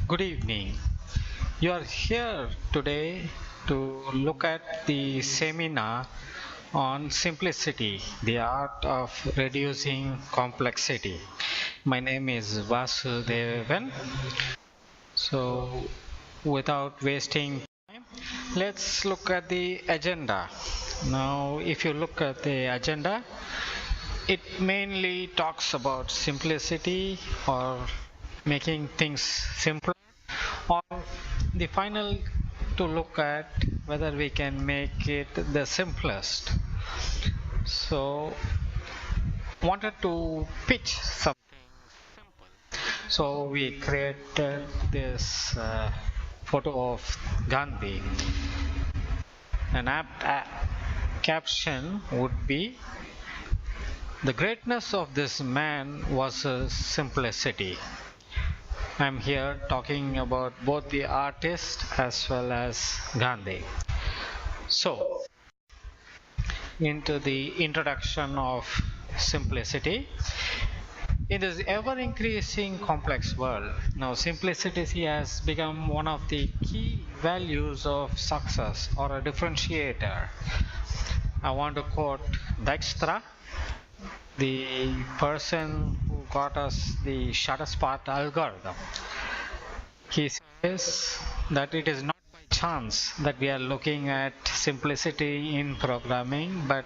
Good evening. You are here today to look at the seminar on simplicity, the art of reducing complexity. My name is Vasudevan. So, without wasting time, let's look at the agenda. Now, if you look at the agenda, it mainly talks about simplicity or making things simpler, or the final to look at whether we can make it the simplest. So, wanted to pitch something simple. So, we created this photo of Gandhi. An apt caption would be: the greatness of this man was his simplicity. I'm here talking about both the artist as well as Gandhi. So, into the introduction of simplicity. In this ever increasing complex world, now simplicity has become one of the key values of success or a differentiator. I want to quote Dijkstra, the person who got us the Shutterspot algorithm. He says that it is not by chance that we are looking at simplicity in programming, but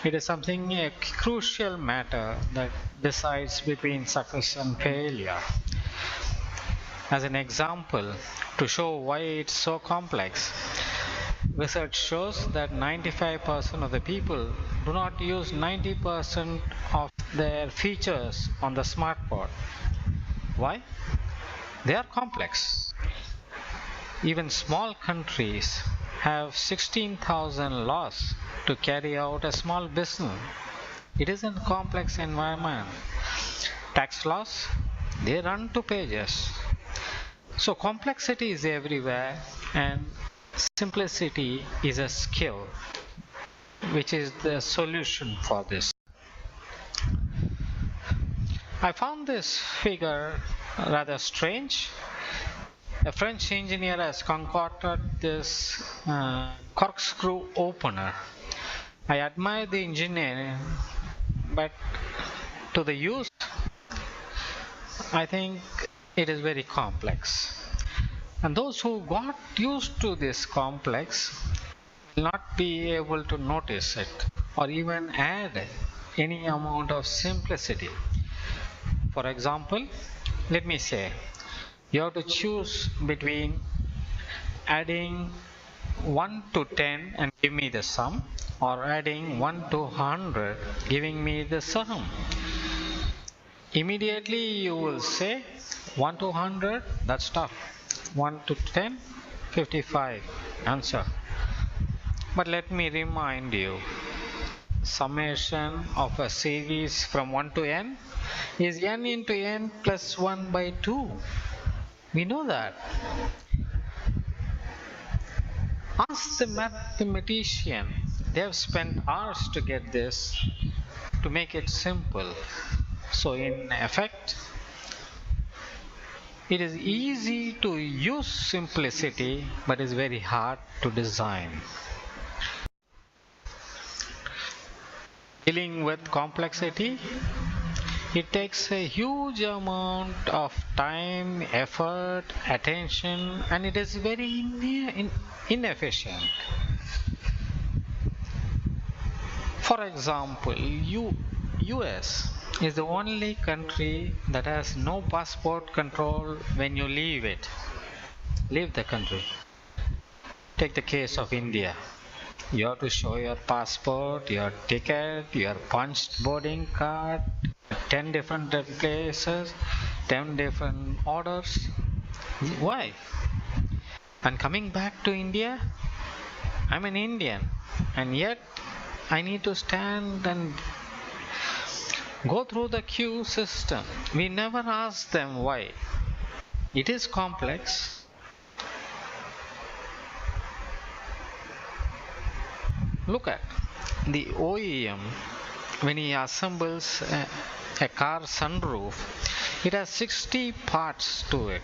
it is something a crucial matter that decides between success and failure. As an example, to show why it's so complex, research shows that 95% of the people do not use 90% of their features on the smartphone. Why? They are complex. Even small countries have 16,000 laws to carry out a small business. It is a complex environment. Tax laws, they run to pages. So complexity is everywhere, and simplicity is a skill, which is the solution for this. I found this figure rather strange. A French engineer has concocted this corkscrew opener. I admire the engineering, but to the use, I think it is very complex. And those who got used to this complex will not be able to notice it or even add any amount of simplicity. For example, let me say, you have to choose between adding 1 to 10 and give me the sum, or adding 1 to 100 giving me the sum. Immediately you will say 1 to 100, that's tough. 1 to 10, 55 answer. But let me remind you, summation of a series from 1 to n is n into n plus 1 by 2. We know that. Ask the mathematician. They have spent hours to get this, to make it simple. So in effect, it is easy to use simplicity, but is very hard to design. Dealing with complexity, it takes a huge amount of time, effort, attention, and it is very inefficient. For example, US is the only country that has no passport control when you leave the country. Take the case of India. You have to show your passport, your ticket, your punched boarding card, 10 different places, 10 different orders. Why? And coming back to India, I'm an Indian, and yet I need to stand and go through the queue system. We never ask them why. It is complex. Look at the OEM when he assembles a car sunroof. It has 60 parts to it.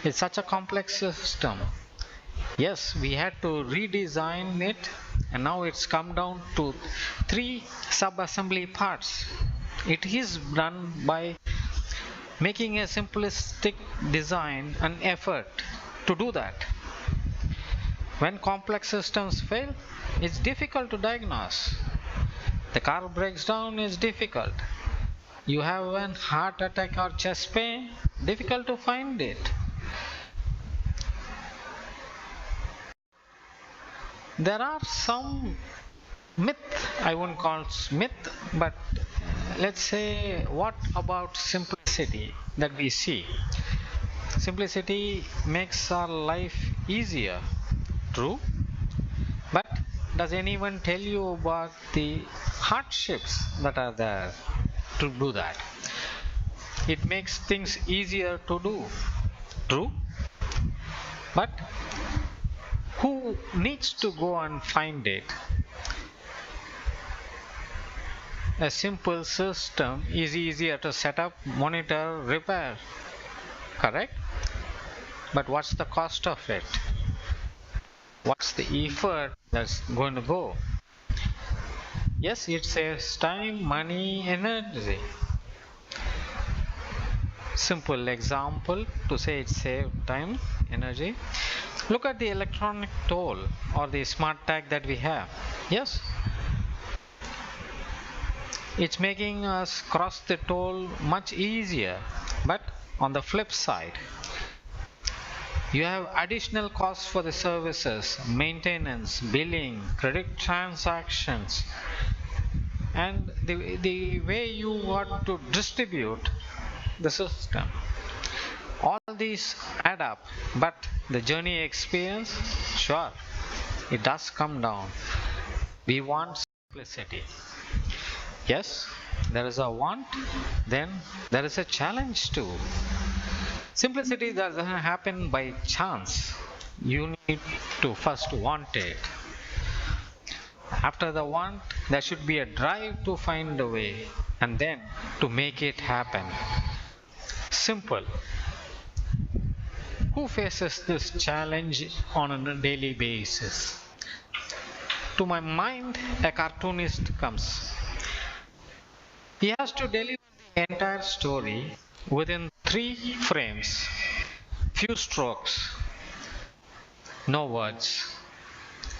It's such a complex system. Yes, we had to redesign it, and now it's come down to 3 sub-assembly parts. It is done by making a simplistic design and effort to do that. When complex systems fail, it's difficult to diagnose. The car breaks down is difficult. You have a heart attack or chest pain, difficult to find it. There are some myth, I won't call it myth, but let's say, what about simplicity that we see? Simplicity makes our life easier, true, but does anyone tell you about the hardships that are there to do that? It makes things easier to do, true, but who needs to go and find it? A simple system is easier to set up, monitor, repair, correct? But what's the cost of it? What's the effort that's going to go? Yes, it saves time, money, energy. Simple example to say it saves time, energy. Look at the electronic toll or the smart tag that we have. Yes, it's making us cross the toll much easier, but on the flip side, you have additional costs for the services, maintenance, billing, credit transactions, and the way you want to distribute the system. All these add up, but the journey experience, sure, it does come down. We want simplicity. Yes, there is a want, then there is a challenge too. Simplicity doesn't happen by chance. You need to first want it. After the want, there should be a drive to find a way and then to make it happen. Simple. Who faces this challenge on a daily basis? To my mind, a cartoonist comes. He has to deliver the entire story within 3 frames, few strokes, no words,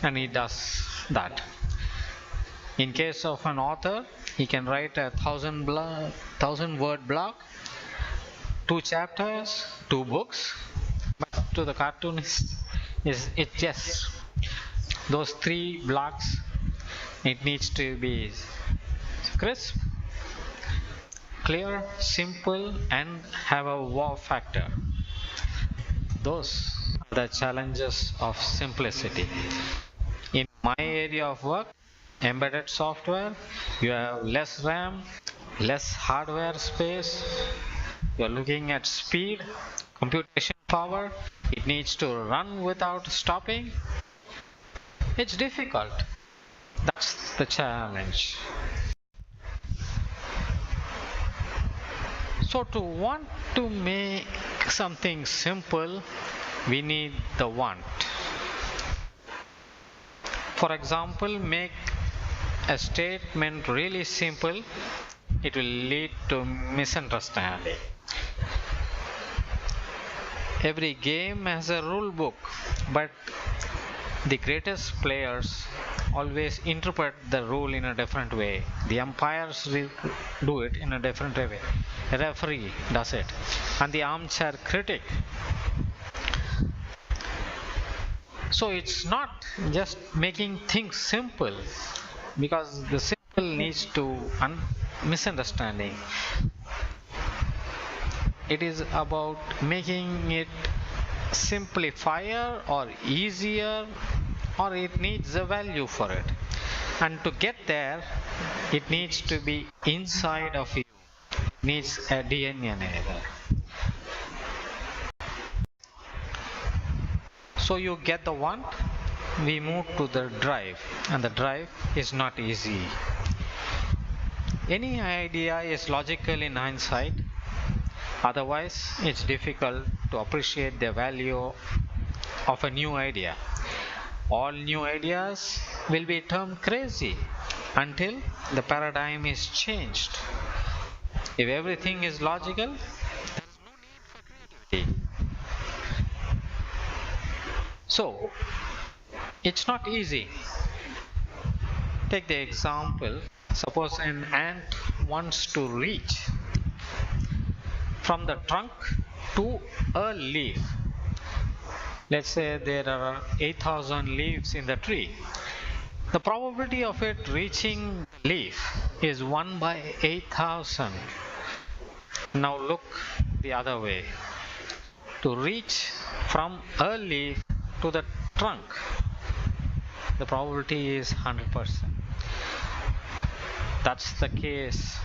and he does that. In case of an author, he can write a 1,000-word blog, 2 chapters, 2 books, but to the cartoonist, it just those 3 blocks. It needs to be crisp, clear, simple, and have a wow factor. Those are the challenges of simplicity. In my area of work, embedded software, you have less RAM, less hardware space, you are looking at speed, computation power, it needs to run without stopping. It's difficult. That's the challenge. So to want to make something simple, we need the want. For example, make a statement really simple, it will lead to misunderstanding. Every game has a rule book, but the greatest players always interpret the rule in a different way. The umpires do it in a different way. A referee does it. And the armchair critic. So it's not just making things simple, because the simple needs to misunderstanding. It is about making it simplifier or easier, or it needs a value for it. And to get there, it needs to be inside of you. It needs a DNA there. So you get the want, we move to the drive, and the drive is not easy. Any idea is logical in hindsight, Otherwise, it's difficult to appreciate the value of a new idea. All new ideas will be termed crazy until the paradigm is changed. If everything is logical, so it's not easy. Take the example, suppose an ant wants to reach from the trunk to a leaf. Let's say there are 8,000 leaves in the tree. The probability of it reaching the leaf is 1 by 8,000. Now look the other way. To reach from a leaf to the trunk, the probability is 100%. That's the case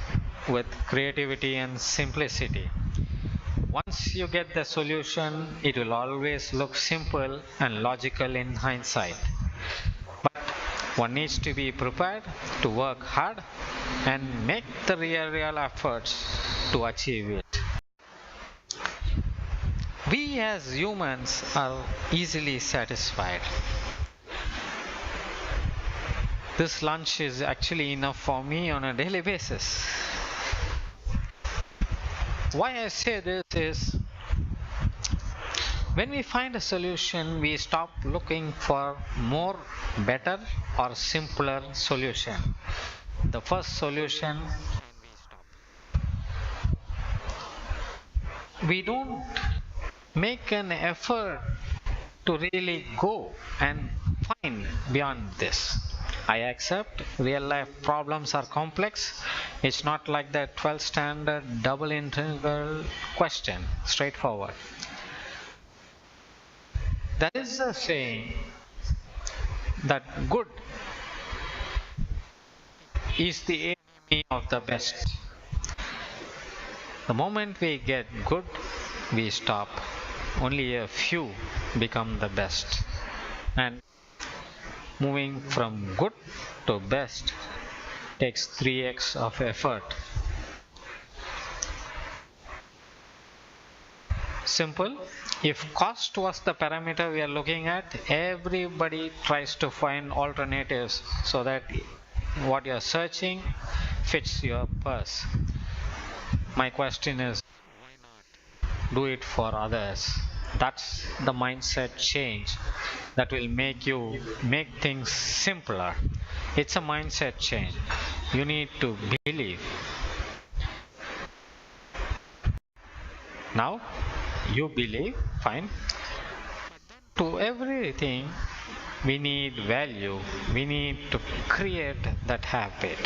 with creativity and simplicity. Once you get the solution, it will always look simple and logical in hindsight. But one needs to be prepared to work hard and make the real efforts to achieve it. We as humans are easily satisfied. This lunch is actually enough for me on a daily basis. Why I say this is, when we find a solution, we stop looking for more, better or simpler solution. The first solution, we don't make an effort to really go and find beyond this. I accept real life problems are complex. It's not like the 12th standard double integral question, straightforward. There is a saying that good is the enemy of the best. The moment we get good, we stop. Only a few become the best. And moving from good to best takes 3x of effort. Simple. If cost was the parameter we are looking at, everybody tries to find alternatives so that what you are searching fits your purse. My question is, why not do it for others? That's the mindset change that will make you make things simpler. It's a mindset change. You need to believe. Now you believe, fine. To everything we need value. We need to create that habit.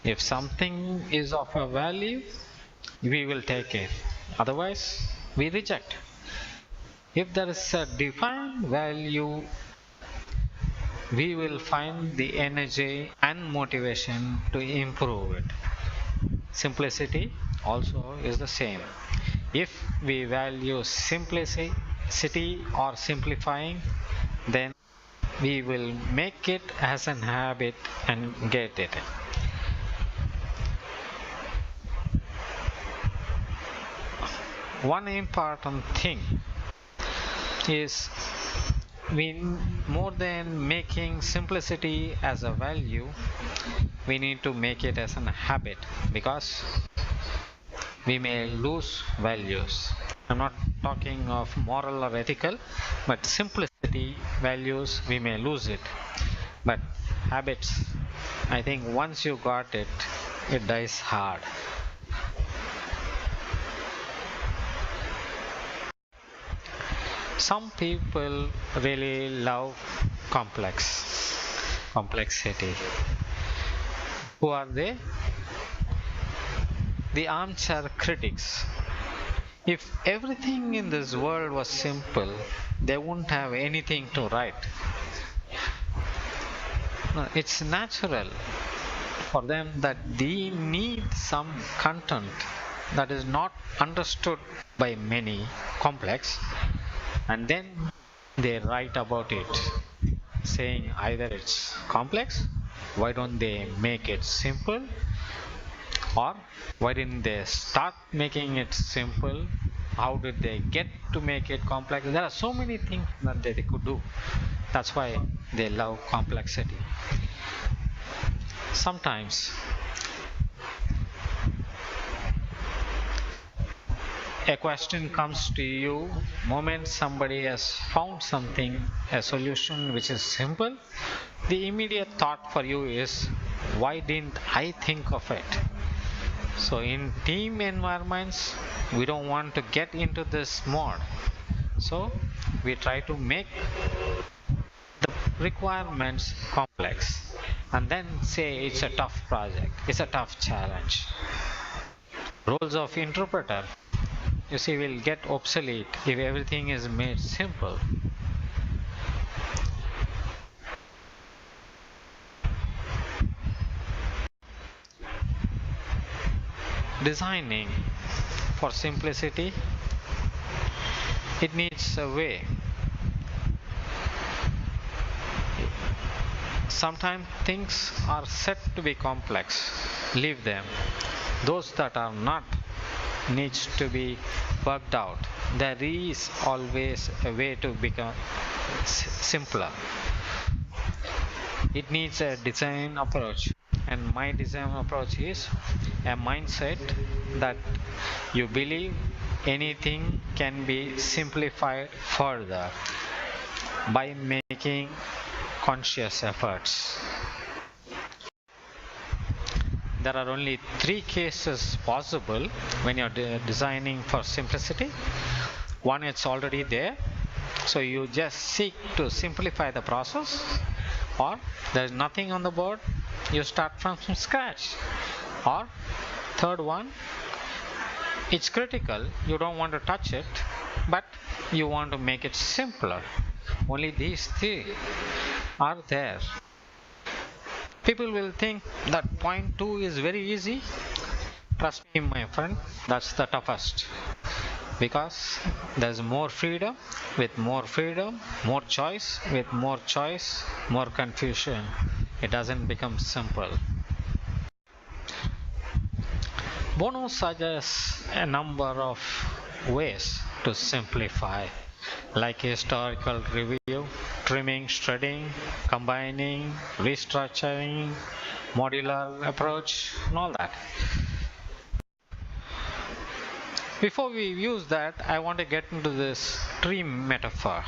If something is of a value, we will take it. Otherwise, we reject. If there is a defined value, we will find the energy and motivation to improve it. Simplicity also is the same. If we value simplicity or simplifying, then we will make it as an habit and get it. One important thing is, more than making simplicity as a value, we need to make it as a habit, because we may lose values. I'm not talking of moral or ethical, but simplicity, values, we may lose it. But habits, I think once you got it, it dies hard. Some people really love complexity. Who are they? The armchair critics. If everything in this world was simple, they wouldn't have anything to write. No, it's natural for them that they need some content that is not understood by many, complex, and then they write about it, saying either it's complex, why don't they make it simple, Or why didn't they start making it simple? How did they get to make it complex? There are so many things that they could do. That's why they love complexity. Sometimes a question comes to you moment somebody has found something, a solution which is simple. The immediate thought for you is, why didn't I think of it? So in team environments, we don't want to get into this mode. So we try to make the requirements complex and then say it's a tough project, it's a tough challenge. Roles of interpreter, you see, will get obsolete if everything is made simple. Designing for simplicity, it needs a way. Sometimes things are set to be complex, leave them. Those that are not needs to be worked out. There is always a way to become simpler. It needs a design approach, and my design approach is a mindset that you believe anything can be simplified further by making conscious efforts. There are only three cases possible when you're designing for simplicity. One, it's already there, so you just seek to simplify the process, or there's nothing on the board, you start from scratch. Or third one, it's critical, you don't want to touch it, but you want to make it simpler. Only these three are there. People will think that point 2 is very easy. Trust me, my friend, that's the toughest. Because there's more freedom, with more freedom, more choice, with more choice, more confusion. It doesn't become simple. Bono suggests a number of ways to simplify, like historical review, trimming, shredding, combining, restructuring, modular approach, and all that. Before we use that, I want to get into this tree metaphor.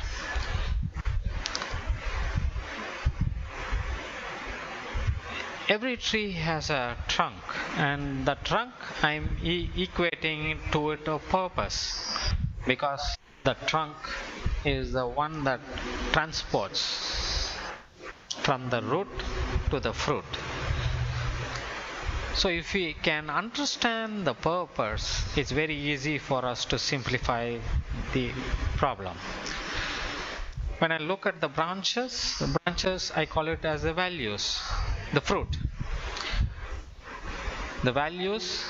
Every tree has a trunk, and the trunk I'm equating to it a purpose, because the trunk is the one that transports from the root to the fruit. So if we can understand the purpose, it's very easy for us to simplify the problem. When I look at the branches I call it as the values, the fruit. The values,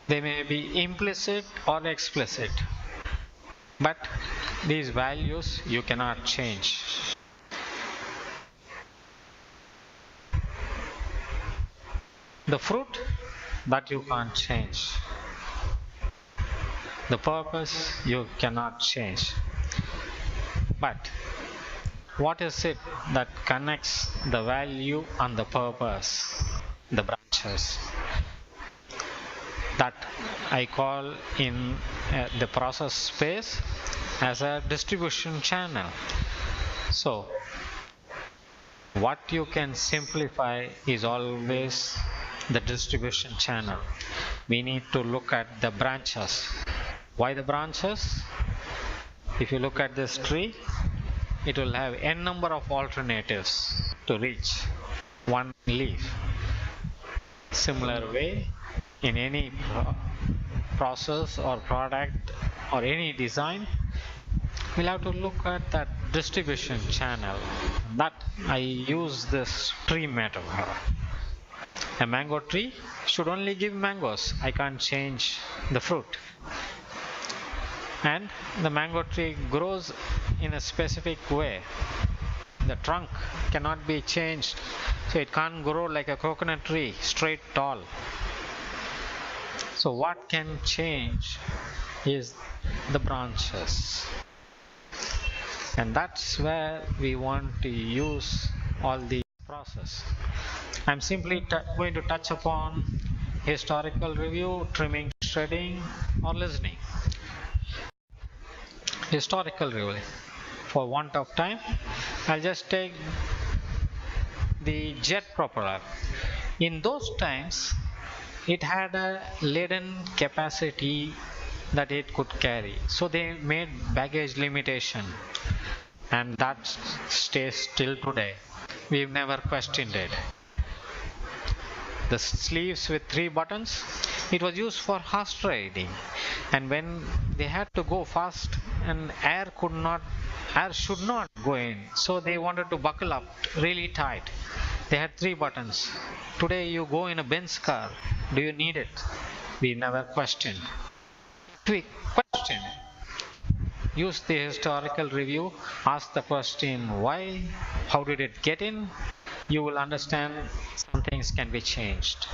they may be implicit or explicit, but these values you cannot change. The fruit, that you can't change. The purpose you cannot change. But what is it that connects the value and the purpose? The branches. That I call in the process space as a distribution channel. So what you can simplify is always the distribution channel. We need to look at the branches. Why the branches? If you look at this tree, it will have n number of alternatives to reach one leaf. Similar way, in any process or product or any design, we'll have to look at that distribution channel. That I use this tree metaphor. A mango tree should only give mangoes. I can't change the fruit. And the mango tree grows in a specific way. The trunk cannot be changed, so it can't grow like a coconut tree, straight, tall. So what can change is the branches, and that's where we want to use all the process. I'm simply going to touch upon historical review, trimming, shredding, or listening. Historical review. For want of time, I'll just take the jet propeller. In those times, it had a laden capacity that it could carry. So they made baggage limitation, and that stays till today. We've never questioned it. The sleeves with 3 buttons, it was used for horse riding, and when they had to go fast and air should not go in, so they wanted to buckle up really tight. They had 3 buttons. Today you go in a Benz car, do you need it? We never questioned. We question. Use the historical review, ask the question why, how did it get in? You will understand some things can be changed.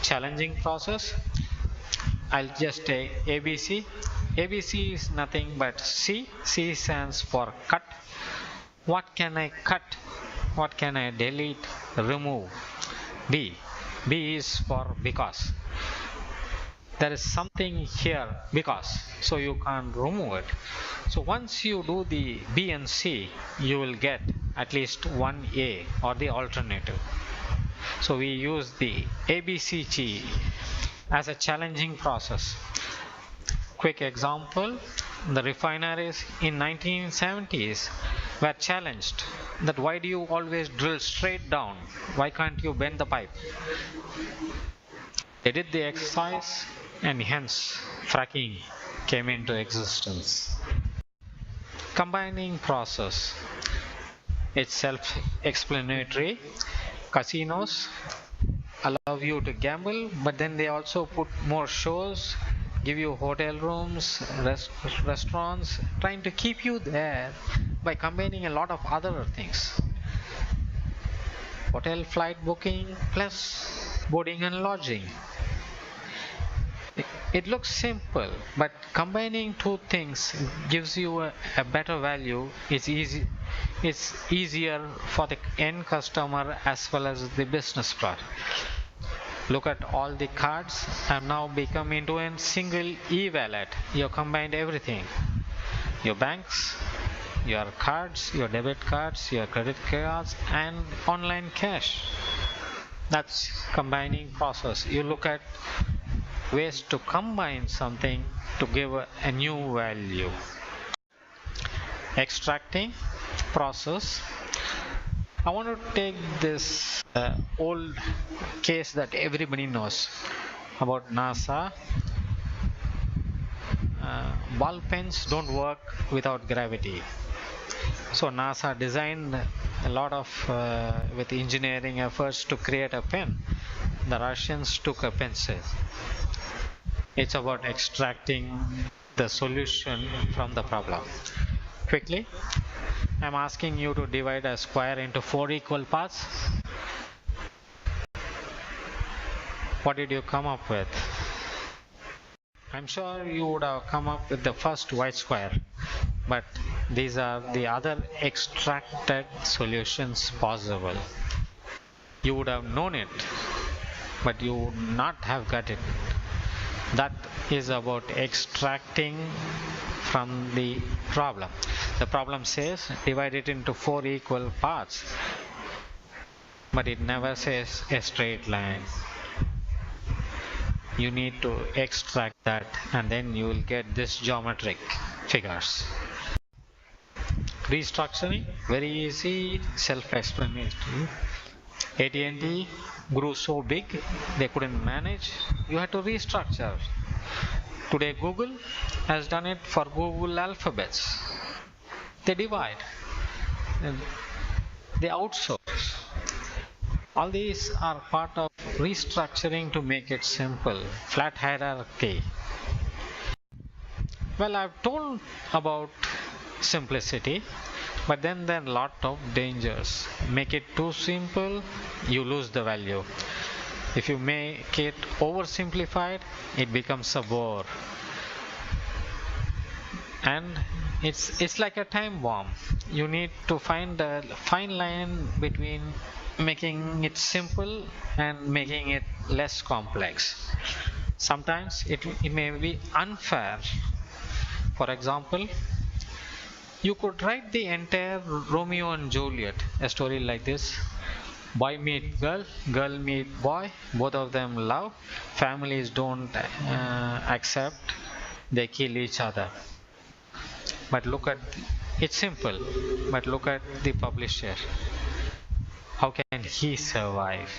Challenging process, I'll just take ABC. ABC is nothing but C. C stands for cut. What can I cut? What can I delete, remove? B. B is for because. There is something here because, so you can't remove it. So once you do the B and C, you will get at least one A or the alternative. So we use the ABCG as a challenging process. Quick example, the refineries in 1970s were challenged that why do you always drill straight down? Why can't you bend the pipe? They did the exercise, and hence fracking came into existence. Combining process, it's self-explanatory. Casinos allow you to gamble, but then they also put more shows, give you hotel rooms, restaurants, trying to keep you there by combining a lot of other things. Hotel flight booking plus boarding and lodging. It looks simple, but combining 2 things gives you a better value. It's easier for the end customer as well as the business part. Look at all the cards have now become into a single e-wallet. You combined everything. Your banks, your cards, your debit cards, your credit cards, and online cash. That's combining process. You look at ways to combine something to give a new value. Extracting process. I want to take this old case that everybody knows about NASA. Ball pens don't work without gravity. So NASA designed a lot of with engineering efforts to create a pen. The Russians took a pencil. It's about extracting the solution from the problem. Quickly, I'm asking you to divide a square into 4 equal parts. What did you come up with? I'm sure you would have come up with the first white square, but these are the other extracted solutions possible. You would have known it, but you would not have got it. That is about extracting from the problem. The problem says divide it into 4 equal parts, but it never says a straight line. You need to extract that, and then you will get this geometric figures. Restructuring, very easy, self-explanatory. AT&T grew so big they couldn't manage. You had to restructure. Today Google has done it for Google Alphabets. They divide, they outsource. All these are part of restructuring to make it simple. Flat hierarchy. Well, I've told about simplicity, but then there are a lot of dangers. Make it too simple, you lose the value. If you make it oversimplified, it becomes a bore. And it's like a time bomb. You need to find a fine line between making it simple and making it less complex. Sometimes it may be unfair. For example, you could write the entire Romeo and Juliet, a story like this. Boy meet girl, girl meet boy, both of them love, families don't accept, they kill each other. But look at, it's simple, but look at the publisher. How can he survive?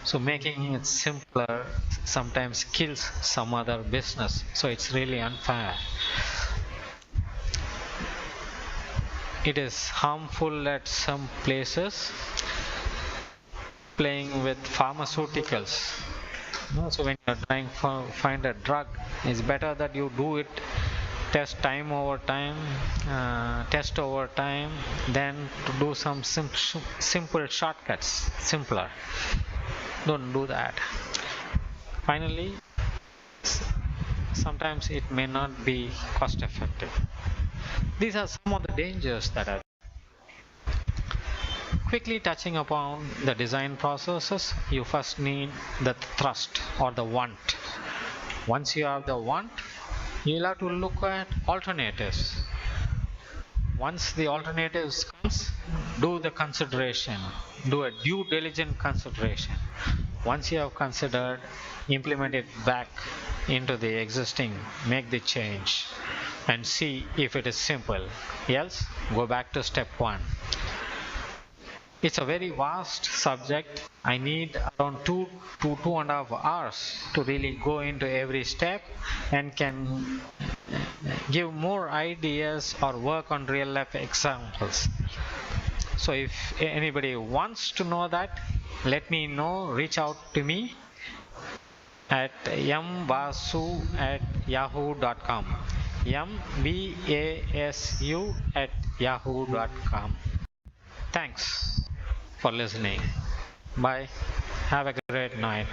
So making it simpler sometimes kills some other business. So it's really unfair. It is harmful at some places, playing with pharmaceuticals. So when you're trying to find a drug, it's better that you do it test over time, then to do some simple shortcuts, simpler. Don't do that. Finally, sometimes it may not be cost effective. These are some of the dangers that are. Quickly touching upon the design processes, you first need the thrust or the want. Once you have the want, you'll have to look at alternatives. Once the alternatives comes, do the consideration, do a due diligent consideration. Once you have considered, implement it back into the existing, make the change and see if it is simple. Else, go back to step one. It's a very vast subject. I need around 2.5 hours to really go into every step and can give more ideas or work on real life examples. So if anybody wants to know that, let me know, reach out to me at mbasu@yahoo.com, mbasu@yahoo.com. Thanks for listening. Bye. Have a great night.